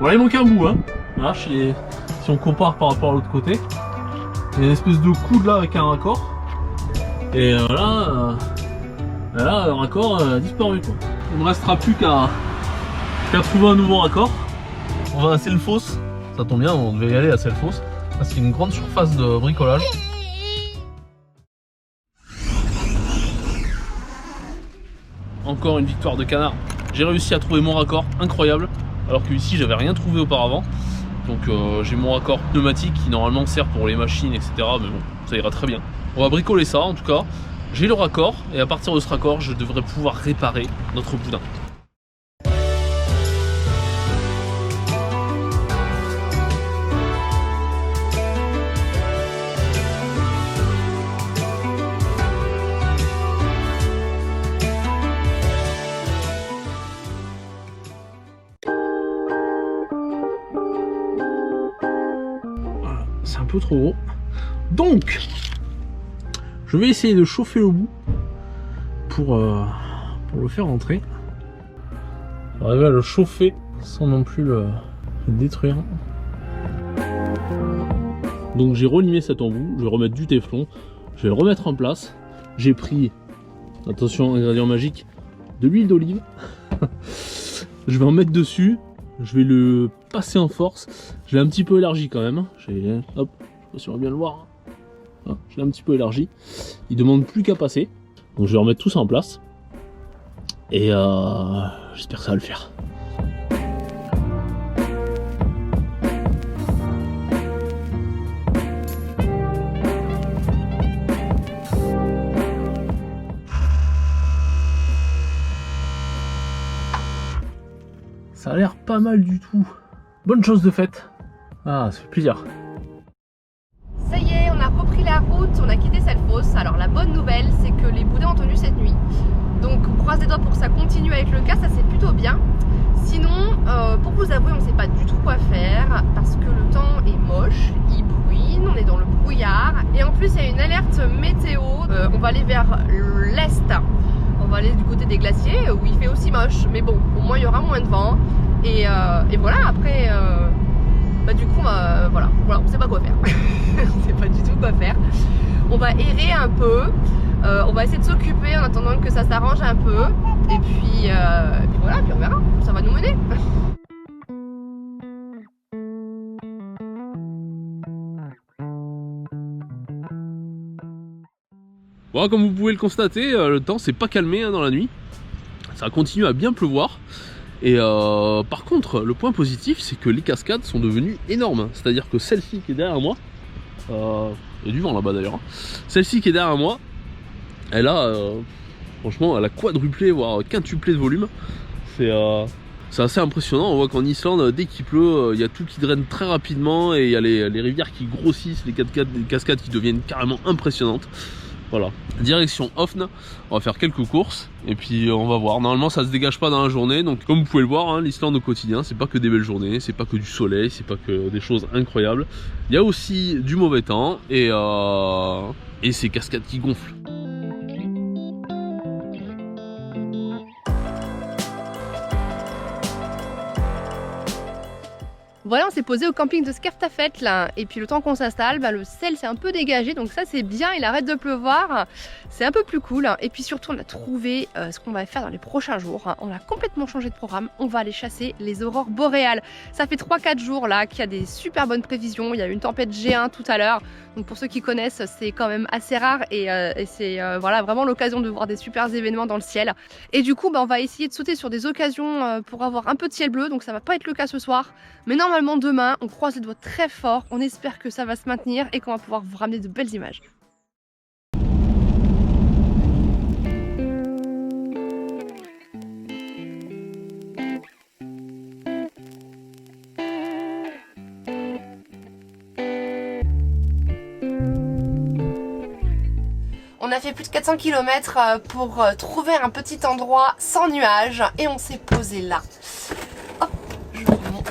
Voilà, il manque un bout, hein. Là, si on compare par rapport à l'autre côté, il y a une espèce de coude là avec un raccord. Et là, le raccord a disparu, quoi. Il ne me restera plus qu'à trouver un nouveau raccord. On va à Selfoss. Ça tombe bien, on devait y aller à Selfoss parce qu'il y a une grande surface de bricolage. Encore une victoire de canard. J'ai réussi à trouver mon raccord, incroyable. Alors que ici j'avais rien trouvé auparavant. Donc j'ai mon raccord pneumatique qui normalement sert pour les machines, etc. Mais bon, ça ira très bien. On va bricoler ça en tout cas. J'ai le raccord et à partir de ce raccord, je devrais pouvoir réparer notre boudin. C'est un peu trop gros. Donc, je vais essayer de chauffer le bout pour le faire entrer. Arriver à le chauffer sans non plus le détruire. Donc j'ai relimé cet embout, je vais remettre du téflon, je vais le remettre en place. J'ai pris, attention, ingrédient magique, de l'huile d'olive. Je vais en mettre dessus. Je vais le passer en force. Je l'ai un petit peu élargi quand même. Hop, je sais pas si on va bien le voir. Je l'ai un petit peu élargi. Il demande plus qu'à passer. Donc je vais remettre tout ça en place. Et j'espère que ça va le faire. Ça a l'air pas mal du tout. Bonne chose de faite. Ah, ça fait plaisir. Ça y est, on a repris la route, on a quitté Selfoss. Alors la bonne nouvelle, c'est que les boudins ont tenu cette nuit. Donc on croise les doigts pour que ça continue avec le cas, ça c'est plutôt bien. Sinon, pour vous avouer, on ne sait pas du tout quoi faire parce que le temps est moche, il bruine, on est dans le brouillard. Et en plus, il y a une alerte météo. On va aller vers l'est. On va aller du côté des glaciers où il fait aussi moche. Mais bon, au moins il y aura moins de vent. Et voilà, après... du coup, voilà, on sait pas quoi faire. On sait pas du tout quoi faire. On va errer un peu. On va essayer de s'occuper en attendant que ça s'arrange un peu. Et puis voilà, puis on verra. Ça va nous mener. Bon, comme vous pouvez le constater, le temps s'est pas calmé dans la nuit. Ça continue à bien pleuvoir. Et par contre, le point positif, c'est que les cascades sont devenues énormes. C'est-à-dire que celle-ci qui est derrière moi, il y a du vent là-bas d'ailleurs. Celle-ci qui est derrière moi, elle a, franchement, elle a quadruplé, voire quintuplé de volume. C'est assez impressionnant. On voit qu'en Islande, dès qu'il pleut, il y a tout qui draine très rapidement et il y a les rivières qui grossissent, les cascades qui deviennent carrément impressionnantes. Voilà, direction Höfn, on va faire quelques courses et puis on va voir. Normalement ça se dégage pas dans la journée, donc comme vous pouvez le voir, hein, l'Islande au quotidien, c'est pas que des belles journées, c'est pas que du soleil, c'est pas que des choses incroyables. Il y a aussi du mauvais temps et ces cascades qui gonflent. Voilà, on s'est posé au camping de Skaftafeldt là, et puis le temps qu'on s'installe, le ciel s'est un peu dégagé, donc ça c'est bien, il arrête de pleuvoir, c'est un peu plus cool. Et puis surtout on a trouvé ce qu'on va faire dans les prochains jours, on a complètement changé de programme, on va aller chasser les aurores boréales. Ça fait 3-4 jours là qu'il y a des super bonnes prévisions, il y a eu une tempête G1 tout à l'heure, donc pour ceux qui connaissent c'est quand même assez rare et c'est voilà, vraiment l'occasion de voir des super événements dans le ciel. Et du coup on va essayer de sauter sur des occasions pour avoir un peu de ciel bleu, donc ça va pas être le cas ce soir, mais normalement demain, on croise les doigts très fort, on espère que ça va se maintenir et qu'on va pouvoir vous ramener de belles images. On a fait plus de 400 km pour trouver un petit endroit sans nuages et on s'est posé là. Hop, je vous montre.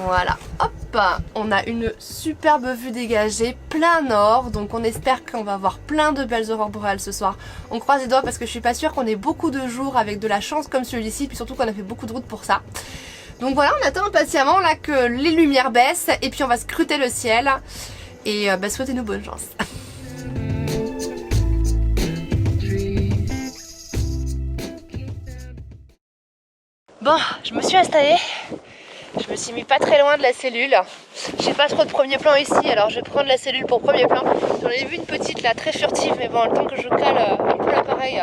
Voilà, hop, on a une superbe vue dégagée, plein nord, donc on espère qu'on va avoir plein de belles aurores boréales ce soir. On croise les doigts parce que je suis pas sûre qu'on ait beaucoup de jours avec de la chance comme celui-ci, puis surtout qu'on a fait beaucoup de route pour ça. Donc voilà, on attend impatiemment là que les lumières baissent et puis on va scruter le ciel et souhaitez-nous bonne chance. Bon, je me suis installée, je me suis mis pas très loin de la cellule. J'ai pas trop de premier plan ici, alors je vais prendre la cellule pour premier plan. J'en ai vu une petite là, très furtive, mais bon, le temps que je cale un peu l'appareil,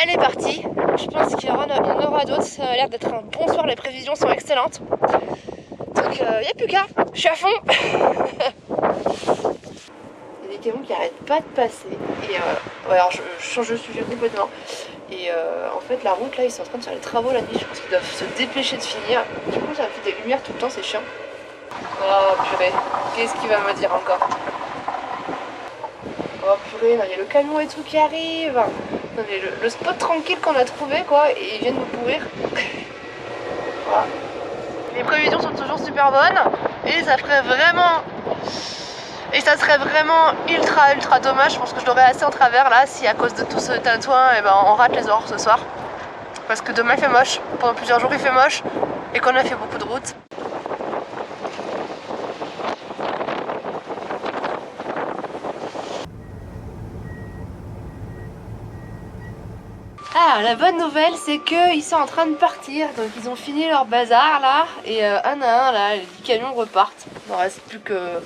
elle est partie. Je pense qu'il y en aura d'autres, ça a l'air d'être un bon soir, les prévisions sont excellentes. Donc il n'y a plus qu'à, je suis à fond. Il y a des camions qui arrêtent pas de passer. Et ouais, alors je change de sujet complètement. Et en fait la route là, ils sont en train de faire les travaux la nuit, je pense qu'ils doivent se dépêcher de finir. Du coup ça me fait des lumières tout le temps, c'est chiant. Oh purée, qu'est-ce qu'il va me dire encore? Oh purée, il y a le camion et tout qui arrive. Non mais le spot tranquille qu'on a trouvé quoi, et ils viennent nous pourrir. Voilà. Les prévisions sont toujours super bonnes et ça ferait vraiment... Et ça serait vraiment ultra dommage, je pense que je l'aurais assez en travers là si à cause de tout ce tintouin on rate les aurores ce soir. Parce que demain il fait moche, pendant plusieurs jours il fait moche et qu'on a fait beaucoup de route. Ah, la bonne nouvelle c'est qu'ils sont en train de partir, donc ils ont fini leur bazar là et un à un là, les 10 camions repartent. Il ne reste plus que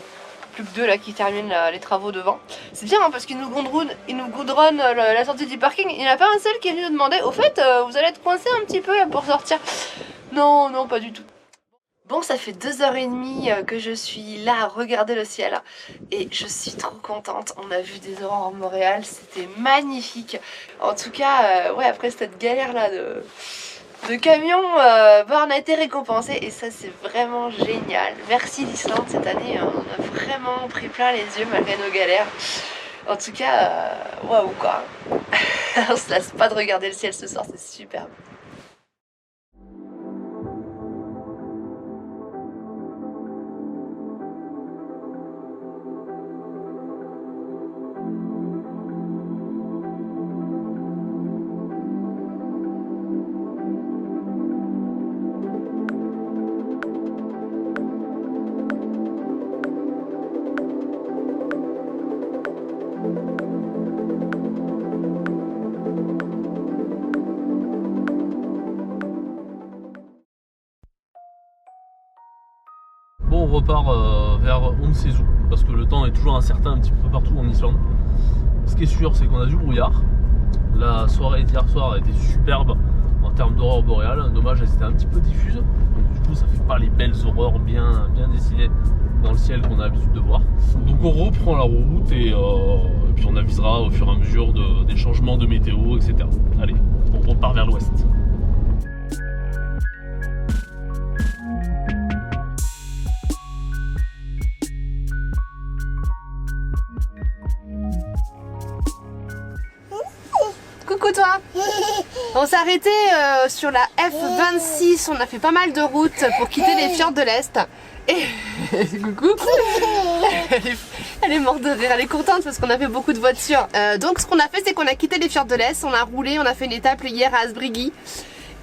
2 là qui terminent les travaux devant. C'est bien hein, parce qu'ils nous goudronnent la sortie du parking. Il n'y en a pas un seul qui est venu nous demander au fait vous allez être coincé un petit peu là, pour sortir. Non, non, pas du tout. Bon, ça fait 2h30 que je suis là à regarder le ciel et je suis trop contente. On a vu des aurores en Montréal, c'était magnifique. En tout cas, ouais, après cette galère là de camion, on a été récompensé et ça c'est vraiment génial. Merci l'Islande, cette année on a vraiment pris plein les yeux malgré nos galères. En tout cas, waouh quoi. On se lasse pas de regarder le ciel ce soir, c'est superbe. Bon, on repart vers on ne sait où, parce que le temps est toujours incertain un petit peu partout en Islande. Ce qui est sûr, c'est qu'on a du brouillard. La soirée d'hier soir a été superbe en termes d'aurore boréale. Dommage, elle était un petit peu diffuse, donc du coup ça fait pas les belles aurores bien dessinées dans le ciel qu'on a l'habitude de voir. Donc on reprend la route et puis on avisera au fur et à mesure des changements de météo, etc. Allez, on repart vers l'ouest. Coucou toi. On s'est arrêté sur la F26, on a fait pas mal de routes pour quitter les fjords de l'Est. Et coucou. Elle est morte de rire, elle est contente parce qu'on a fait beaucoup de voitures. Donc ce qu'on a fait c'est qu'on a quitté les fjords de l'Est, on a roulé, on a fait une étape hier à Asbrigi.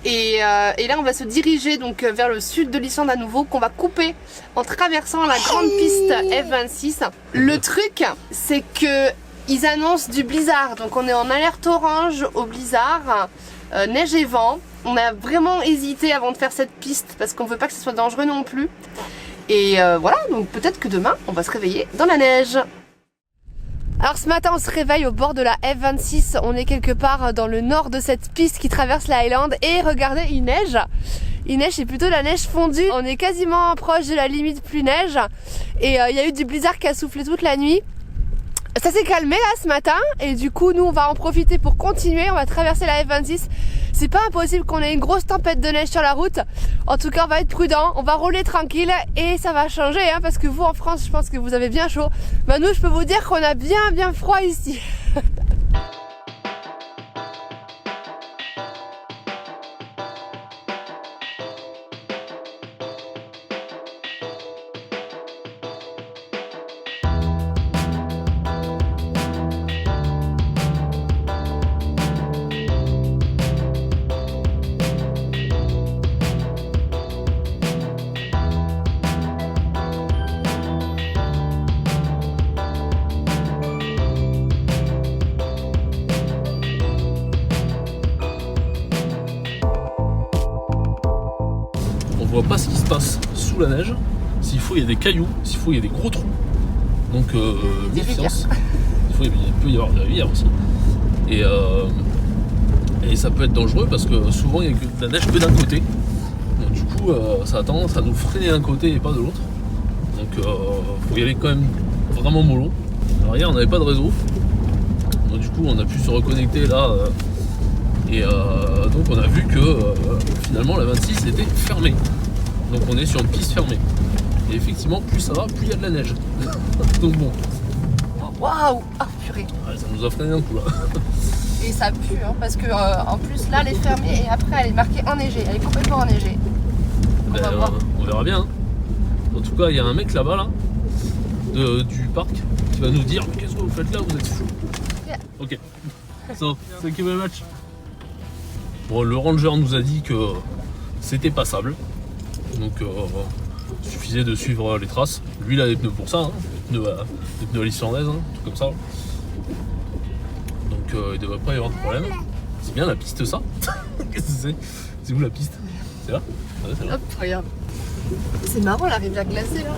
Et là on va se diriger donc vers le sud de l'Islande à nouveau, qu'on va couper en traversant la grande piste F26. Le truc c'est que ils annoncent du blizzard, donc on est en alerte orange au blizzard, neige et vent. On a vraiment hésité avant de faire cette piste parce qu'on veut pas que ce soit dangereux non plus. Et voilà, donc peut-être que demain on va se réveiller dans la neige. Alors ce matin on se réveille au bord de la F26, on est quelque part dans le nord de cette piste qui traverse la Highland et regardez, il neige. Il neige, c'est plutôt la neige fondue, on est quasiment proche de la limite plus neige et il y a eu du blizzard qui a soufflé toute la nuit. Ça s'est calmé là ce matin et du coup nous on va en profiter pour continuer, on va traverser la F26. C'est pas impossible qu'on ait une grosse tempête de neige sur la route. En tout cas on va être prudent, on va rouler tranquille et ça va changer hein, parce que vous en France je pense que vous avez bien chaud. Mais nous je peux vous dire qu'on a bien froid ici. voit pas ce qui se passe sous la neige. S'il faut, il y a des cailloux, s'il faut, il y a des gros trous. Donc, méfiance. Il peut y avoir des rivières aussi. Et ça peut être dangereux parce que souvent, il n'y a que de la neige que d'un côté. Donc, du coup, ça a tendance à nous freiner d'un côté et pas de l'autre. Donc, faut y aller quand même vraiment mollo. Alors, hier, on n'avait pas de réseau. Donc, du coup, on a pu se reconnecter là. Donc, on a vu que finalement, la 26 était fermée. Donc, on est sur une piste fermée. Et effectivement, plus ça va, plus il y a de la neige. Donc bon. Waouh! Ah purée! Ouais, ça nous a freiné un coup là. Et ça pue, hein, parce que en plus là elle est fermée et après elle est marquée enneigée, elle est complètement enneigée. On verra bien. Hein. En tout cas, il y a un mec là-bas là, du parc qui va nous dire mais qu'est-ce que vous faites là, vous êtes fous. Yeah. Ok. So, thank you very much. Bon, le ranger nous a dit que c'était passable. Donc il suffisait de suivre les traces. Lui il a des pneus pour ça, hein. des pneus à l'islandaise, hein, tout comme ça. Donc il devrait pas y avoir de problème. C'est bien la piste ça. Qu'est-ce que c'est? C'est où la piste? C'est là? Ouais, c'est là. Hop, regarde. C'est marrant la rivière glacée là.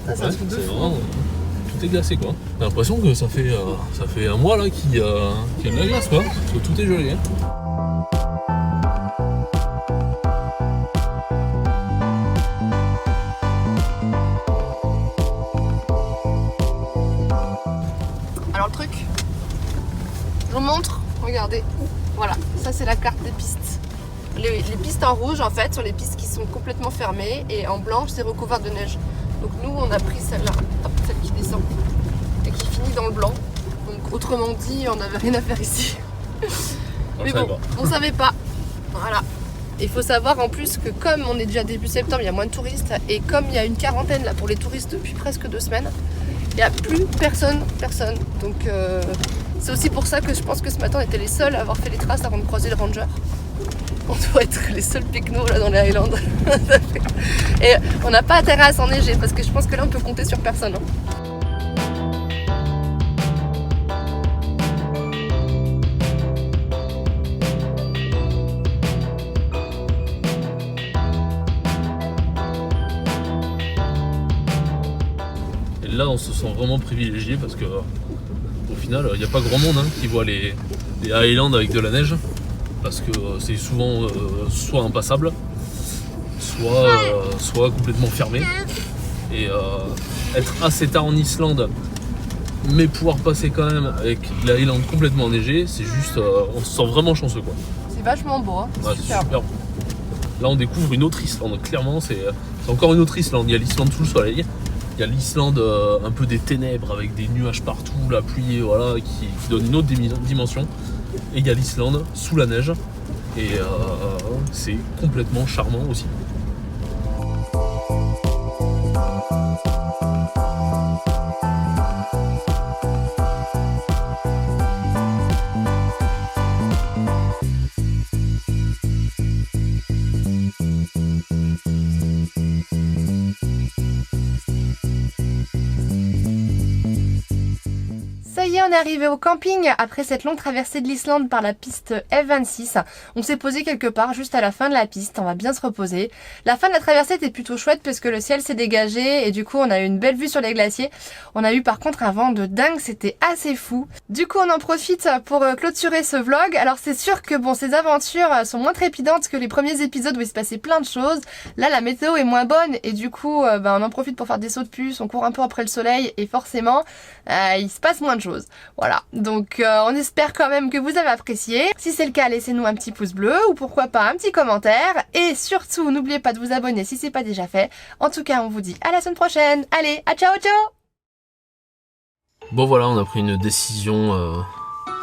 Ça, c'est un truc de fou. Vraiment, tout est glacé quoi. J'ai l'impression que ça fait un mois là qu'il y a de la glace quoi. Parce que tout est gelé. Hein. Alors le truc, je vous montre, regardez, voilà, ça c'est la carte des pistes. Les pistes en rouge en fait sont les pistes qui sont complètement fermées et en blanche c'est recouvert de neige. Donc nous on a pris celle-là, celle qui descend et qui finit dans le blanc. Donc autrement dit on n'avait rien à faire ici. Mais bon, on savait pas. Voilà. Il faut savoir en plus que comme on est déjà début septembre, il y a moins de touristes et comme il y a une quarantaine là pour les touristes depuis presque 2 semaines, il n'y a plus personne. Donc c'est aussi pour ça que je pense que ce matin on était les seuls à avoir fait les traces avant de croiser le ranger. On doit être les seuls pecnos là dans les Highlands. Et on n'a pas intérêt à s'enneiger parce que je pense que là on peut compter sur personne. Hein. Là on se sent vraiment privilégié parce que au final il n'y a pas grand monde hein, qui voit les Highlands avec de la neige parce que c'est souvent soit impassable soit complètement fermé et être assez tard en Islande mais pouvoir passer quand même avec la Highland complètement enneigée, c'est juste on se sent vraiment chanceux quoi. C'est vachement beau hein. Ouais, super beau. Là on découvre une autre Islande, clairement c'est encore une autre Islande, il y a l'Islande sous le soleil. Il y a l'Islande un peu des ténèbres avec des nuages partout, la pluie, voilà, qui donne une autre dimension. Et il y a l'Islande sous la neige et c'est complètement charmant aussi. Ça y est, on est arrivé au camping après cette longue traversée de l'Islande par la piste F26. On s'est posé quelque part juste à la fin de la piste, on va bien se reposer. La fin de la traversée était plutôt chouette parce que le ciel s'est dégagé et du coup on a eu une belle vue sur les glaciers. On a eu par contre un vent de dingue, c'était assez fou. Du coup on en profite pour clôturer ce vlog. Alors c'est sûr que bon, ces aventures sont moins trépidantes que les premiers épisodes où il se passait plein de choses. Là la météo est moins bonne et du coup on en profite pour faire des sauts de puce, on court un peu après le soleil et forcément il se passe moins de choses. Voilà, donc on espère quand même que vous avez apprécié. Si c'est le cas, laissez-nous un petit pouce bleu ou pourquoi pas un petit commentaire. Et surtout, n'oubliez pas de vous abonner si c'est pas déjà fait. En tout cas, on vous dit à la semaine prochaine. Allez, à ciao ciao. Bon voilà, on a pris une décision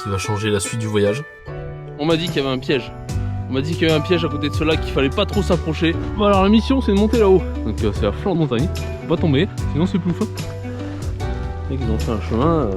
qui va changer la suite du voyage. On m'a dit qu'il y avait un piège. On m'a dit qu'il y avait un piège à côté de ce lac, qu'il fallait pas trop s'approcher. Bon alors la mission c'est de monter là-haut. Donc c'est à flanc de montagne, faut pas tomber, sinon c'est plus fou. Ils ont fait un chemin